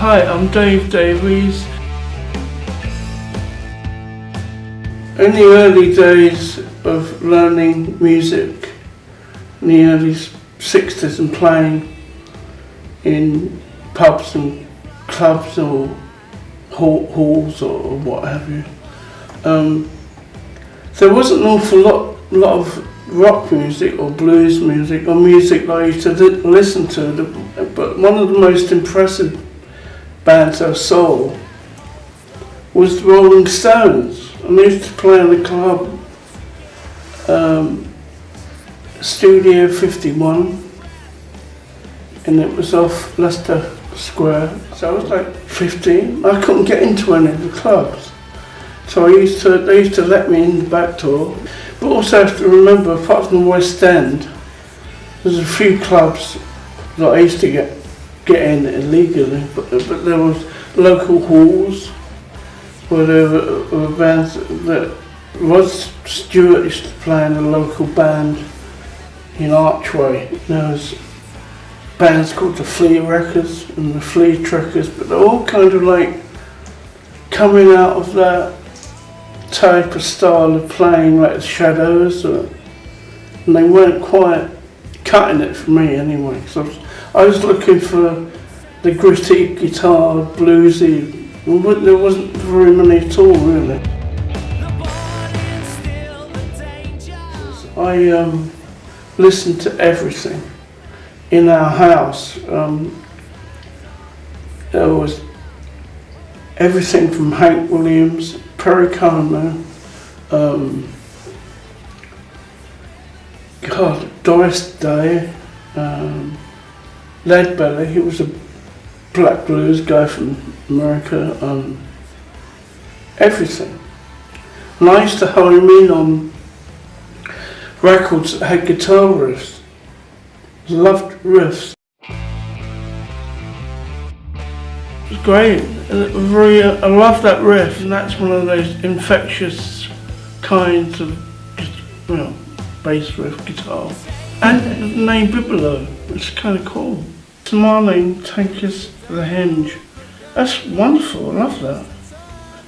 Hi, I'm Davies. In the early days of learning music, in the early 60s and playing in pubs and clubs or halls or what have you, there wasn't an awful lot of rock music or blues music or music that I used to listen to, but one of the most impressive bands I saw was the Rolling Stones. And they used to play in the club, Studio 51, and it was off Leicester Square. So I was like 15. I couldn't get into any of the clubs, so they used to let me in the back door. But also have to remember, apart from the West End, there's a few clubs that I used to get in illegally, but there was local halls where there were bands that Rod Stewart used to play in a local band in Archway. There was bands called the Flea Wreckers and the Flea Trekkers, but they're all kind of like coming out of that type of style of playing, like the Shadows, and they weren't quite cutting it for me anyway. So I was looking for the gritty guitar, bluesy. There wasn't very many at all, really. I listened to everything in our house. There was everything from Hank Williams, Perry Como, Doris Day, Leadbelly. He was a black blues guy from America, everything. And I used to home in on records that had guitar riffs. Loved riffs. It was great. I love that riff, and that's one of those infectious kinds of bass riff guitar. And the name Bibolo, it's kind of cool. Smiling, take us to the hinge. That's wonderful, I love that.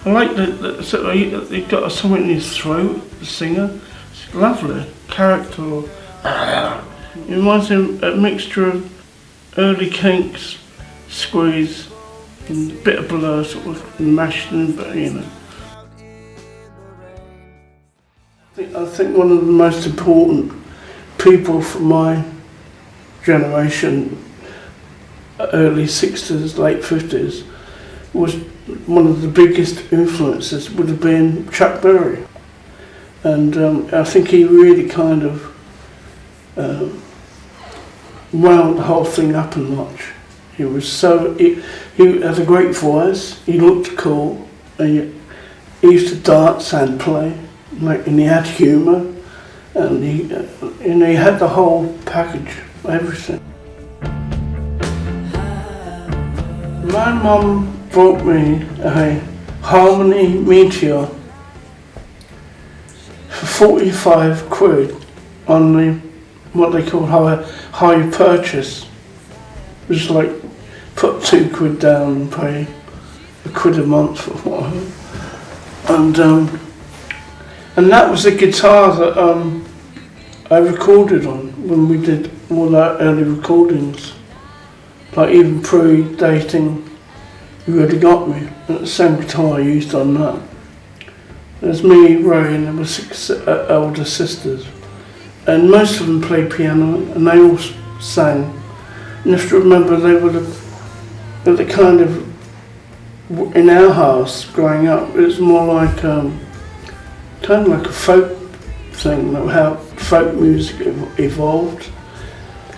I like that he's got something in his throat, the singer. It's lovely. Character. It reminds me of a mixture of early Kinks, Squeeze, and a bit of Blur sort of mashed in, but you know. I think one of the most important people from my generation, early 60s, late 50s, was one of the biggest influences would have been Chuck Berry. And I think he really kind of wound the whole thing up a notch. He had a great voice, he looked cool, and he used to dance and play, and he had humour, and he had the whole package, everything. My mum bought me a Harmony Meteor for 45 quid on what they call high purchase. It was like put 2 quid down and pay a quid a month for whatever. And that was a guitar that I recorded on when we did all our early recordings. Like even pre-dating You Really Got Me, and the same guitar I used on that. There's me, Ray, and there were 6 elder sisters, and most of them played piano, and they all sang. And you have to remember they were the kind of, in our house growing up, it was more like kind of like a folk thing, how folk music evolved.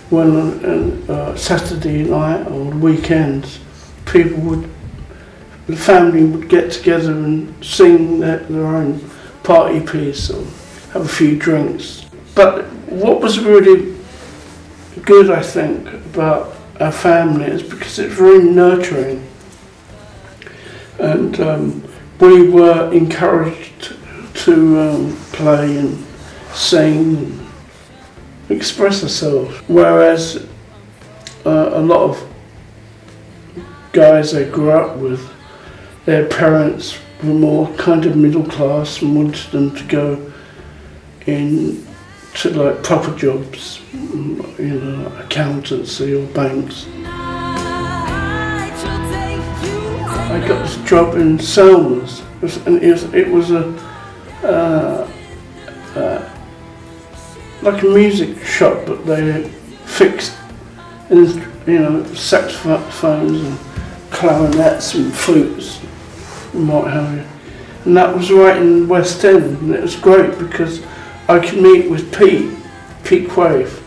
When on Saturday night or weekends, the family would get together and sing their own party piece or have a few drinks. But what was really good, I think, about our family is because it's very nurturing, and we were encouraged to play and sing and express ourselves, whereas a lot of guys they grew up with, their parents were more kind of middle class and wanted them to go in to like proper jobs, you know, accountancy or banks. I got this job in Selma's, and it was like a music shop, but they fixed, you know, saxophones and clarinets and flutes and what have you. And that was right in West End, and it was great because I could meet with Pete Quaife,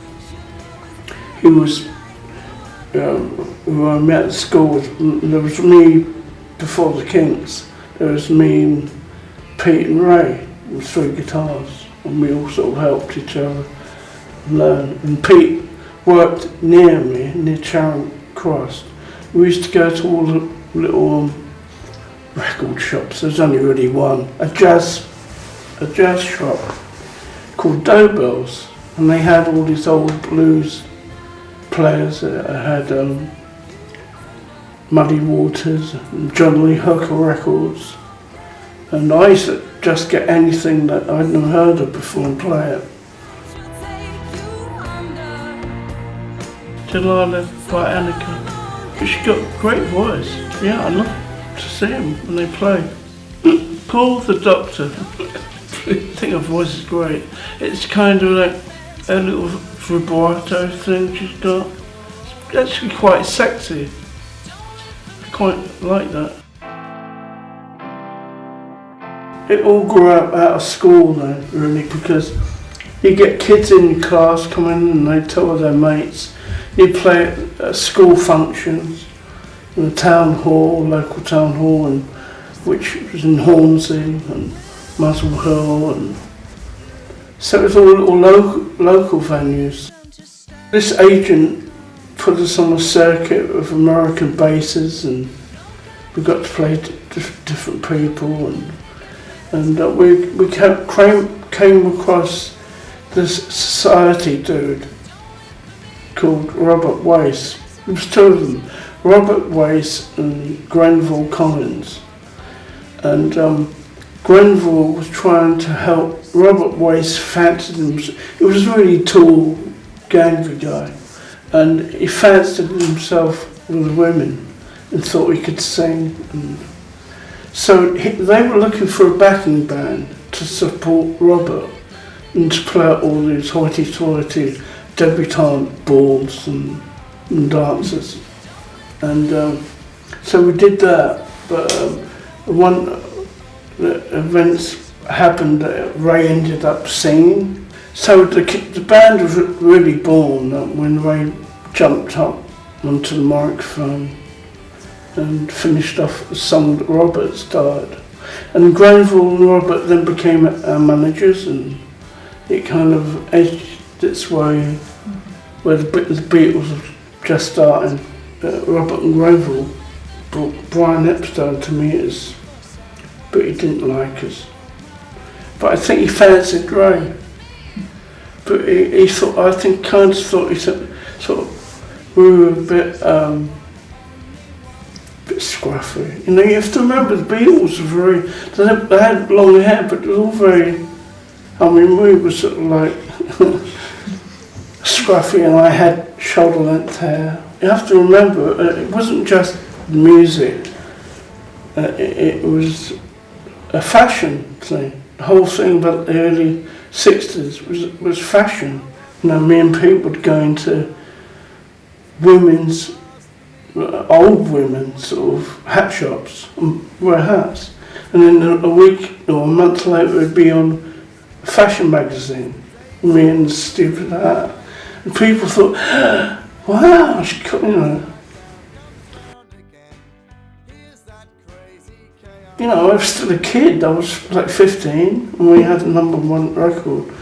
who was who I met at school with. There was me before the Kinks. There was me and Pete and Ray with 3 guitars, and we all sort of helped each other learn. And Pete worked near me, near Charing Cross. We used to go to all the little record shops. There's only really one, a jazz shop called Davies, and they had all these old blues players. I had Muddy Waters and John Lee Hooker records, and I used to just get anything that I'd never heard of before and play it. Delilah by Annika. She's got a great voice. Yeah, I love to see them when they play. Paul the Doctor. I think her voice is great. It's kind of like a little vibrato thing she's got. It's actually quite sexy. I quite like that. It all grew up out of school though, really, because you get kids in your class coming and they tell their mates. You play at school functions, in the town hall, local town hall, and which was in Hornsey and Muswell Hill, and so it was all little local venues. This agent put us on a circuit of American bases, and we got to play different people, and we came across this society dude called Robert Wace. There was 2 of them, Robert Wace and Grenville Collins, and Grenville was trying to help. Robert Wace fancied himself. He was a really tall, gangly guy, and he fancied himself with women and thought he could sing. And so they were looking for a backing band to support Robert and to play at all these hoity-toity debutante balls and dances. And so we did that, but one the events happened that Ray ended up singing. So the band was really born when Ray jumped up onto the microphone and finished off the song that Robert started. And Grenville and Robert then became our managers, and it kind of edged its way where the Beatles were just starting. Robert and Grenville brought Brian Epstein to meet us, but he didn't like us. But I think he fancied Ray. But he thought, I think, kind of thought he sort of, we were a bit scruffy. You know, you have to remember the Beatles were they had long hair, but it was all very, I mean, we were sort of like scruffy, and I had shoulder length hair. You have to remember, it wasn't just music, it was a fashion thing. The whole thing about the early 60s was fashion. You know, me and Pete would go into old women's sort of hat shops and wear hats. And then a week or a month later it'd be on a fashion magazine, me in the stupid hat. And people thought, wow, you know. You know, I was still a kid. I was like 15 and we had a #1 record.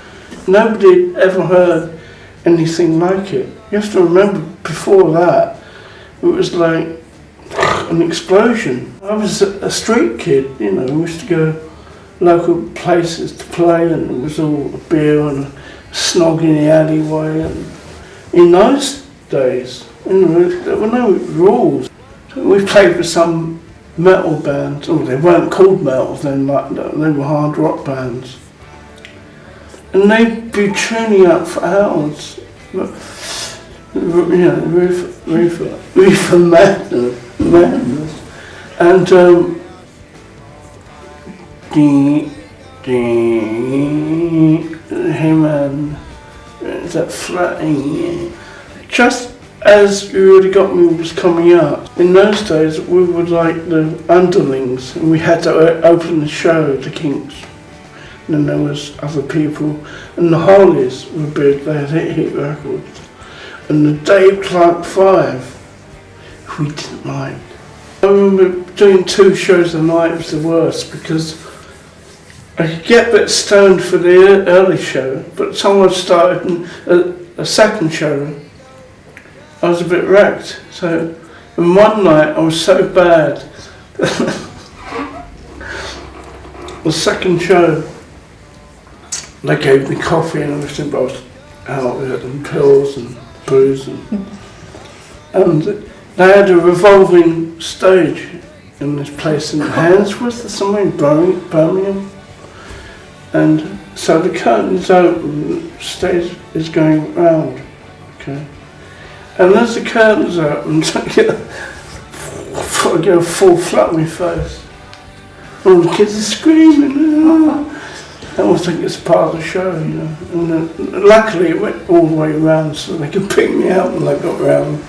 Nobody had ever heard anything like it. You have to remember, before that, it was like an explosion. I was a street kid, you know, we used to go local places to play, and it was all a beer and a snog in the alleyway. And in those days, you know, there were no rules. So We played with some metal bands. Oh, they weren't called metal then, like they were hard rock bands. And they'd be tuning up for hours. But, reefer madness. And him and that flatting. Just as You Really Got Me was coming out, in those days we were like the underlings, and we had to open the show, the Kinks. And then there was other people, and the Hollies were big, they had hit records. And the Dave Clark Five, we didn't like. I remember doing 2 shows a night was the worst, because I could get a bit stoned for the early show, but someone started a second show, I was a bit wrecked. So, and one night I was so bad, the second show, they gave me coffee and everything, but I was out with it, and pills and booze, and they had a revolving stage in this place in Handsworth or somewhere in Birmingham. And so the curtain's open, the stage is going round, okay? And as the curtain's open, I get a full flat on my face. All the kids are screaming, I always think it's part of the show, you know. And luckily it went all the way around so they could pick me out when I got round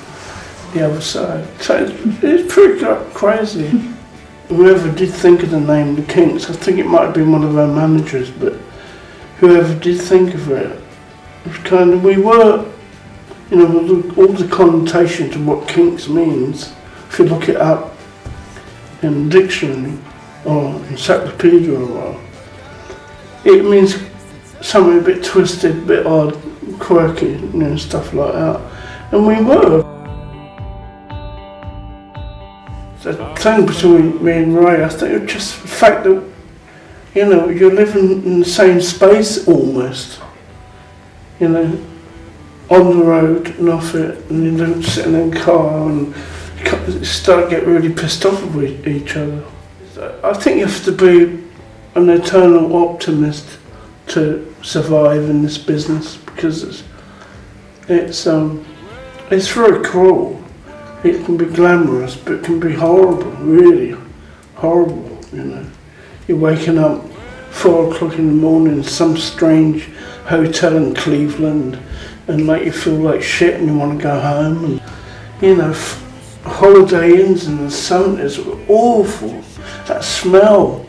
the other side. So it's pretty crazy. Whoever did think of the name The Kinks, I think it might have been one of our managers, but whoever did think of it, it was kind of, we were, you know, all the connotation to what Kinks means, if you look it up in the dictionary or encyclopedia or whatever, it means something a bit twisted, a bit odd, quirky, you know, stuff like that. And we were. The thing between me and Ray, I think it was just the fact that, you know, you're living in the same space almost. You know, on the road and off it, and you don't sit in a car and you start to get really pissed off with each other. I think you have to be an eternal optimist to survive in this business, because it's very cruel. It can be glamorous, but it can be horrible, really horrible, you know. You're waking up 4 o'clock in the morning in some strange hotel in Cleveland and make you feel like shit and you want to go home. And, you know, Holiday Inns in the 70s were awful. That smell.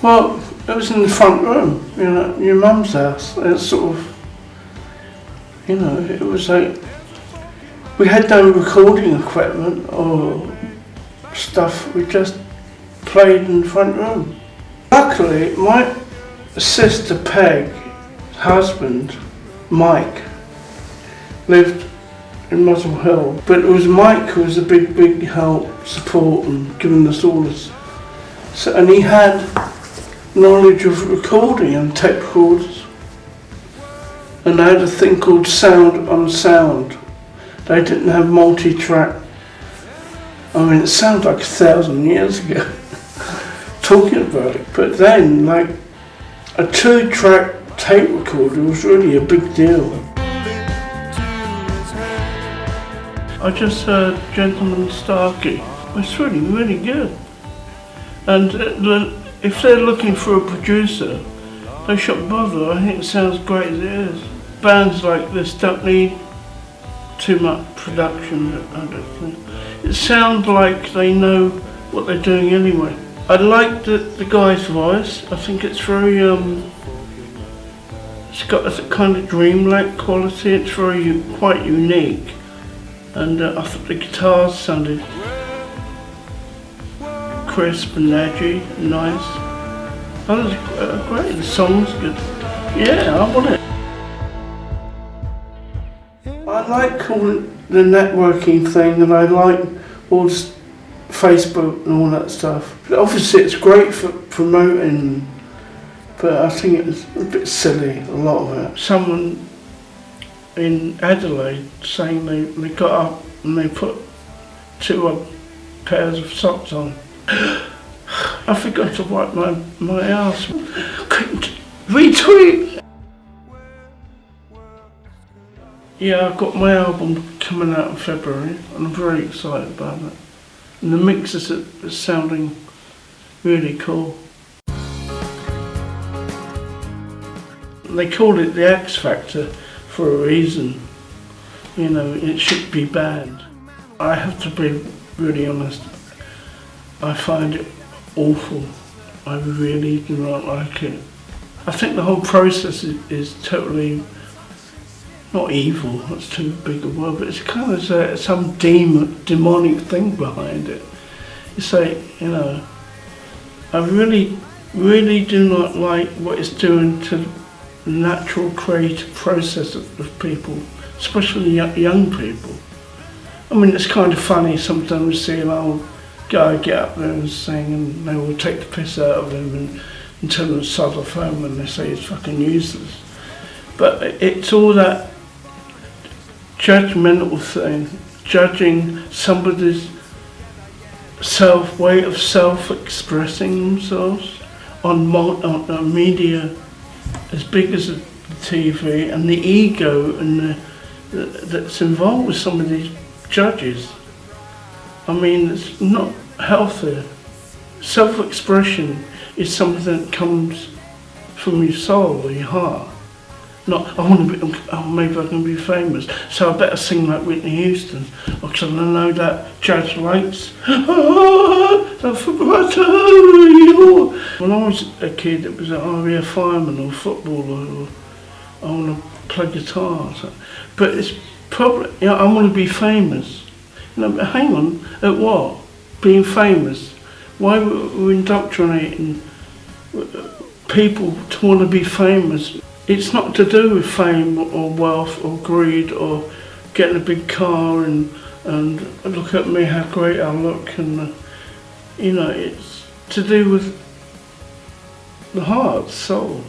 Well, it was in the front room, you know, your mum's house. It's sort of, you know, it was like, we had no recording equipment or stuff, we just played in the front room. Luckily, my sister Peg's husband, Mike, lived in Muswell Hill, but it was Mike who was a big help, support and giving us all this. So, and he had knowledge of recording and tape recorders. And they had a thing called sound on sound. They didn't have multi-track. I mean, it sounds like 1,000 years ago talking about it. But then, like, a 2-track tape recorder was really a big deal. I just heard Gentleman Starkey. It's really, really good. And if they're looking for a producer, they shouldn't bother. I think it sounds great as it is. Bands like this don't need too much production, I don't think. It sounds like they know what they're doing anyway. I like the guy's voice. I think it's very, it's got a kind of dreamlike quality. It's very, quite unique. And I thought the guitars sounded crisp and edgy and nice. That was great, the song's good. Yeah, I want it. I like all the networking thing, and I like all this Facebook and all that stuff. But obviously it's great for promoting, but I think it's a bit silly, a lot of it. Someone in Adelaide saying they got up and they put 2 pairs of socks on. I forgot to wipe my ass. Retweet! Yeah, I've got my album coming out in February and I'm very excited about it. And the mixes are sounding really cool. They called it the X Factor for a reason. You know, it should be banned. I have to be really honest. I find it awful. I really do not like it. I think the whole process is totally, not evil, that's too big a word, but it's kind of some demonic thing behind it. It's like, you know, I really do not like what it's doing to the natural creative process of people, especially young people. I mean, it's kind of funny sometimes to see an old guy get up there and sing and they will take the piss out of him and tell him to sod off home and they say he's fucking useless. But it's all that judgmental thing, judging somebody's way of self-expressing themselves on media as big as the TV, and the ego and that's involved with some of these judges. I mean, it's not healthy. Self-expression is something that comes from your soul or your heart. Not, maybe I can be famous, so I better sing like Whitney Houston, because I know that judge likes. I forgot you. When I was a kid, it was be a fireman or footballer, or I want to play guitar. But it's probably, you know, I want to be famous. You know, but hang on, at what? Being famous? Why we're indoctrinating people to want to be famous? It's not to do with fame or wealth or greed or getting a big car and look at me, how great I look, and you know, it's to do with the heart, soul.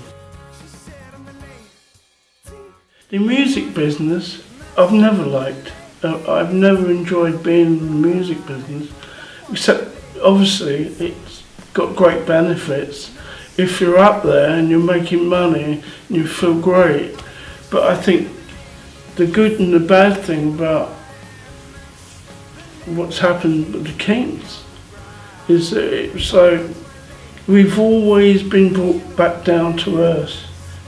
The music business, I've never liked. I've never enjoyed being in the music business, except obviously it's got great benefits. If you're up there and you're making money, you feel great. But I think the good and the bad thing about what's happened with the Kinks is that it's like we've always been brought back down to earth.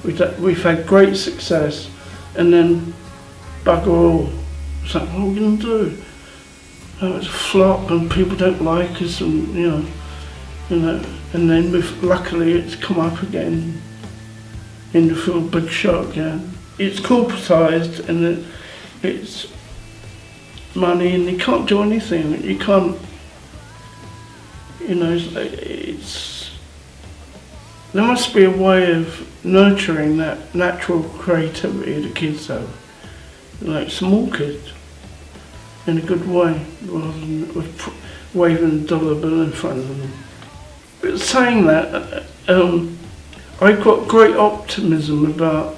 We've had great success, and then bugger all. It's like, what are we going to do? Oh, it's a flop and people don't like us, and you know, and then luckily it's come up again in the field, big shot again. It's corporatised and it's money, and you can't do anything. You can't, you know, there must be a way of nurturing that natural creativity the kids have, like small kids, in a good way, rather than with waving a dollar bill in front of them. But saying that, I've got great optimism about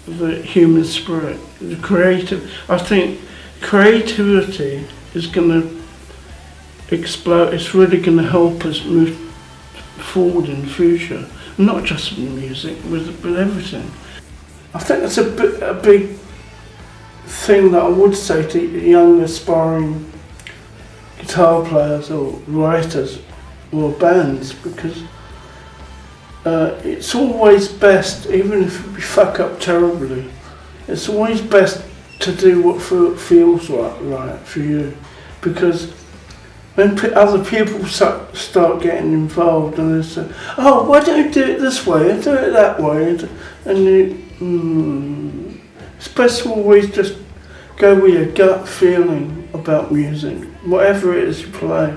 the human spirit, the creative. I think creativity is going to explode. It's really going to help us move forward in the future, not just with music, with everything. I think that's a big thing that I would say to young aspiring guitar players or writers or bands, because it's always best, even if you fuck up terribly, it's always best to do what feels right for you, because when other people start getting involved and they say, oh, why don't you do it this way and do it that way, and it's best to always just go with your gut feeling about music, whatever it is you play.